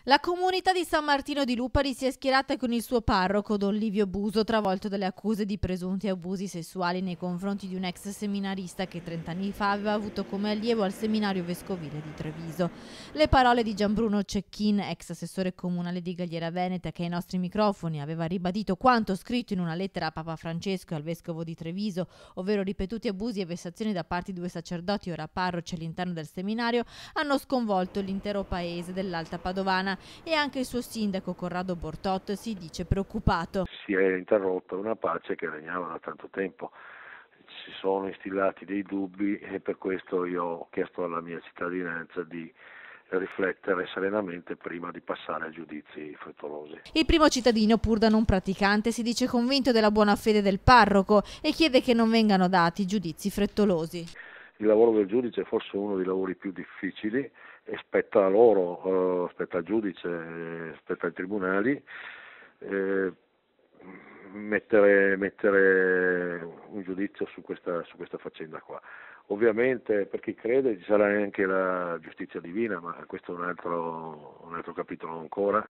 La comunità di San Martino di Lupari si è schierata con il suo parroco, Don Livio Buso, travolto dalle accuse di presunti abusi sessuali nei confronti di un ex seminarista che 30 anni fa aveva avuto come allievo al seminario vescovile di Treviso. Le parole di Gianbruno Cecchin, ex assessore comunale di Galliera Veneta, che ai nostri microfoni aveva ribadito quanto scritto in una lettera a Papa Francesco e al vescovo di Treviso, ovvero ripetuti abusi e vessazioni da parte di due sacerdoti ora parroci all'interno del seminario, hanno sconvolto l'intero paese dell'Alta Padovana. E anche il suo sindaco Corrado Bortot si dice preoccupato. Si è interrotta una pace che regnava da tanto tempo, si sono instillati dei dubbi e per questo io ho chiesto alla mia cittadinanza di riflettere serenamente prima di passare a giudizi frettolosi. Il primo cittadino, pur da non praticante, si dice convinto della buona fede del parroco e chiede che non vengano dati giudizi frettolosi. Il lavoro del giudice è forse uno dei lavori più difficili e spetta a loro, spetta al giudice, spetta ai tribunali mettere un giudizio su questa faccenda qua. Ovviamente per chi crede ci sarà anche la giustizia divina, ma questo è un altro capitolo ancora.